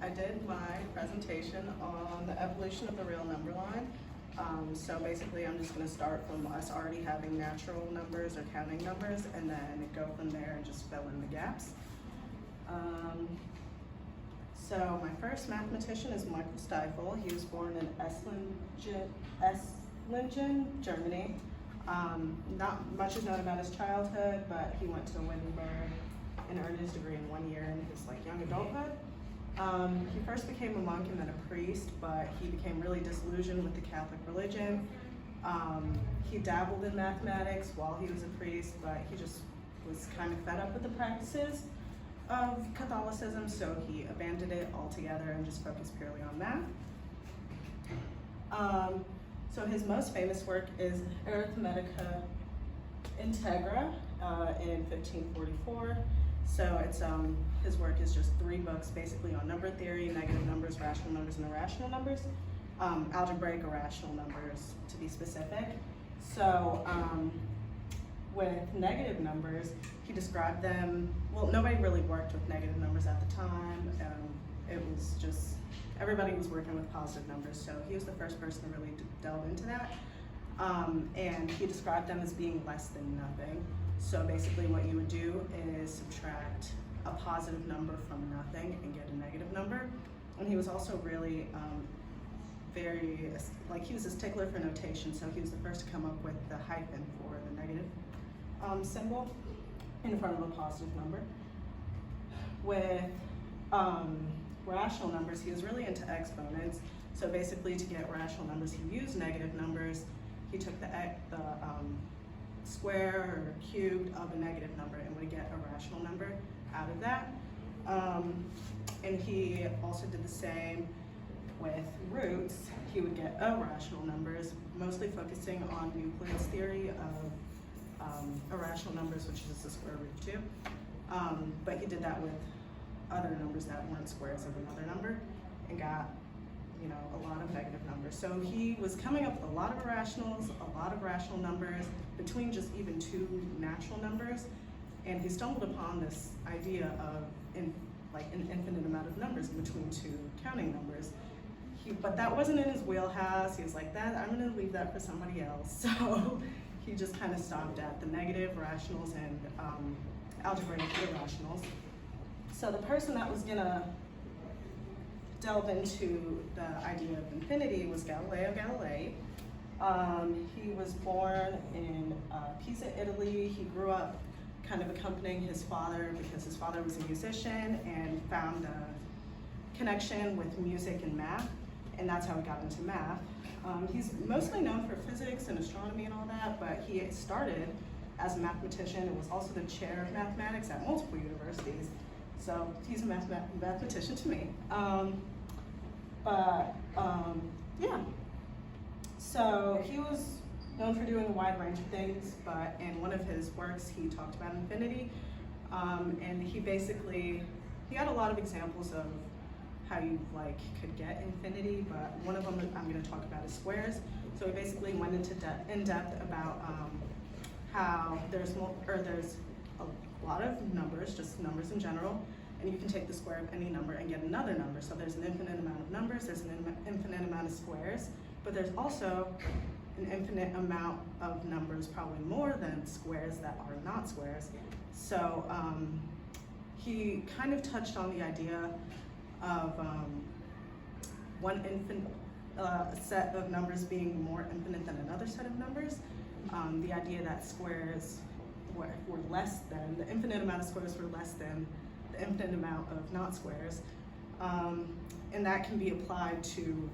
I did my presentation on the evolution of the real number line. So basically I'm just gonna start from us already having natural numbers or counting numbers and then go from there and just fill in the gaps. So my first mathematician is Michael Stiefel. He was born in Esslingen, Germany. Not much is known about his childhood, but he went to Wittenberg and earned his degree in 1 year in his young adulthood. He first became a monk and then a priest, but he became really disillusioned with the Catholic religion. He dabbled in mathematics while he was a priest, but he just was kind of fed up with the practices of Catholicism, so he abandoned it altogether and just focused purely on math. So his most famous work is Arithmetica Integra in 1544. So it's his work is just 3 books basically on number theory, negative numbers, rational numbers, and irrational numbers. Algebraic irrational numbers to be specific. So with negative numbers, he described them, well, nobody really worked with negative numbers at the time. It was just, everybody was working with positive numbers, so he was the first person to really delve into that. And he described them as being less than nothing. So basically what you would do is subtract a positive number from nothing and get a negative number. And he was also really he was a stickler for notation, so he was the first to come up with the hyphen for the negative symbol in front of a positive number. With rational numbers, he was really into exponents. So basically to get rational numbers, he used negative numbers. He took the square or cubed of a negative number and would get a rational number out of that. And he also did the same with roots. He would get irrational numbers, mostly focusing on Euclid's theory of irrational numbers, which is the square root of 2. But he did that with other numbers that weren't squares of another number and got a lot of negative numbers. So he was coming up with a lot of irrationals, a lot of rational numbers, between just even 2 natural numbers, and he stumbled upon this idea of an infinite amount of numbers in between 2 counting numbers. But that wasn't in his wheelhouse. He was like, I'm gonna leave that for somebody else. So he just kind of stopped at the negative, rationals, and algebraic irrationals. So the person that was gonna delve into the idea of infinity was Galileo Galilei. He was born in Pisa, Italy. He grew up kind of accompanying his father because his father was a musician and found a connection with music and math, and that's how he got into math. He's mostly known for physics and astronomy and all that, but he started as a mathematician and was also the chair of mathematics at multiple universities. So he's a mathematician to me. Yeah. So he was known for doing a wide range of things, but in one of his works he talked about infinity, and he had a lot of examples of how you could get infinity, but one of them I'm going to talk about is squares. So he basically went into in depth about how there's a lot of numbers, just numbers in general, and you can take the square of any number and get another number. So there's an infinite amount of numbers, there's an infinite amount of squares, but there's also an infinite amount of numbers, probably more than squares that are not squares. So he kind of touched on the idea of one set of numbers being more infinite than another set of numbers. The idea that squares were less than, the infinite amount of squares were less than the infinite amount of not squares. And that can be applied to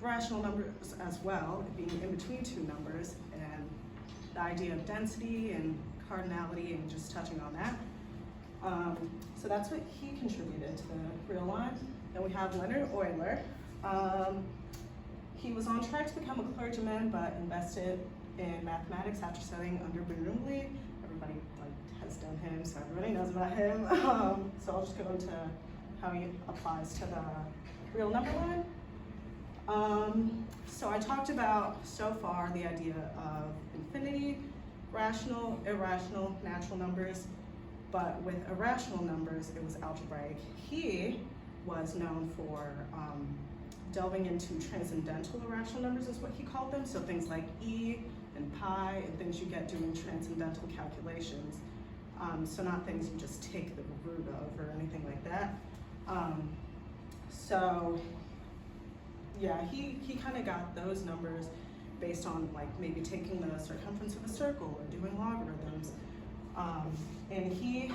rational numbers as well, being in between 2 numbers, and the idea of density and cardinality and just touching on that. So that's what he contributed to the real line. Then we have Leonard Euler. He was on track to become a clergyman, but invested in mathematics after studying under Bernoulli. Everybody has done him, so everybody knows about him. So I'll just go into how he applies to the real number line. So I talked about so far the idea of infinity, rational, irrational, natural numbers, but with irrational numbers, it was algebraic. He was known for delving into transcendental irrational numbers is what he called them. So things like e and pi and things you get doing transcendental calculations. So not things you just take the root of or anything like that. So yeah, he kind of got those numbers based on like maybe taking the circumference of a circle or doing logarithms. And he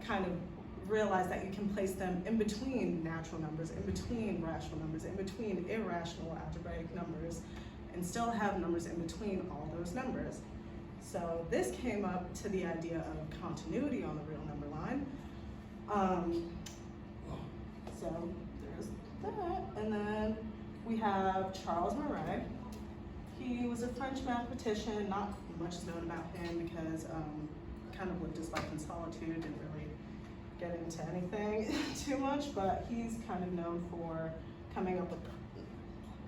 kind of realized that you can place them in between natural numbers, in between rational numbers, in between irrational algebraic numbers, and still have numbers in between all those numbers. So this came up to the idea of continuity on the real number line. So there's that. And then we have Charles Marais. He was a French mathematician. Not much is known about him because kind of lived his life in solitude, didn't really get into anything too much, but he's kind of known for coming up with,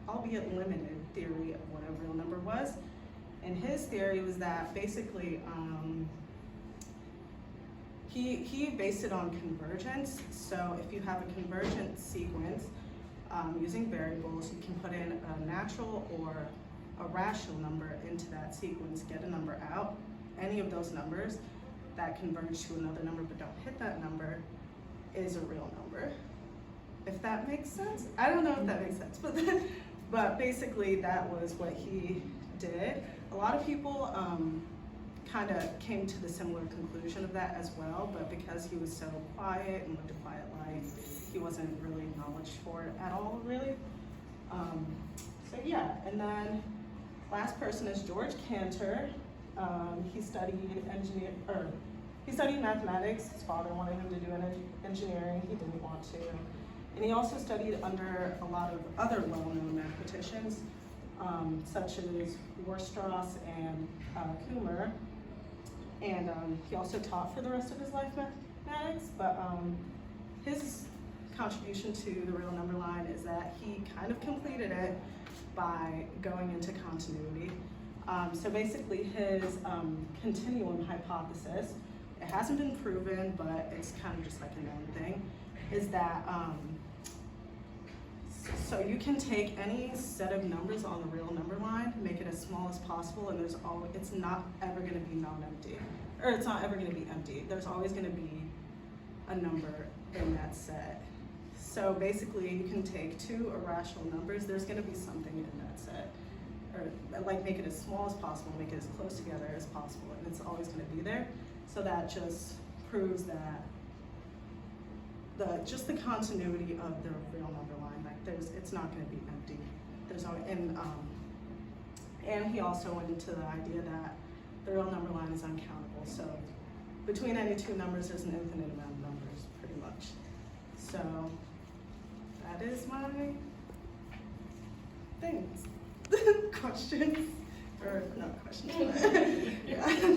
albeit limited, theory of what a real number was. And his theory was that basically he based it on convergence. So if you have a convergent sequence using variables, you can put in a natural or a rational number into that sequence, get a number out. Any of those numbers that converge to another number but don't hit that number is a real number. If that makes sense? I don't know if that makes sense, but basically that was what he did. A lot of people kind of came to the similar conclusion of that as well, but because he was so quiet and lived a quiet life, he wasn't really acknowledged for it at all, really. So yeah, and then last person is George Cantor. He studied mathematics. His father wanted him to do engineering. He didn't want to. And he also studied under a lot of other well-known mathematicians, such as Weierstrass and Kummer. And he also taught for the rest of his life mathematics, but his contribution to the real number line is that he kind of completed it by going into continuity. So basically his continuum hypothesis, it hasn't been proven, but it's kind of just like a known thing, is that so you can take any set of numbers on the real number line, make it as small as possible, and it's not ever going to be non-empty, or it's not ever going to be empty. There's always going to be a number in that set. So basically, you can take two irrational numbers. There's going to be something in that set, or like make it as small as possible, make it as close together as possible, and it's always going to be there. So that just proves that just the continuity of the real number line. Like it's not going to be empty. There's always, and he also went into the idea that the real number line is uncountable. So between any two numbers, there's an infinite amount of numbers, pretty much. So that is my things. Questions, or not questions, but yeah.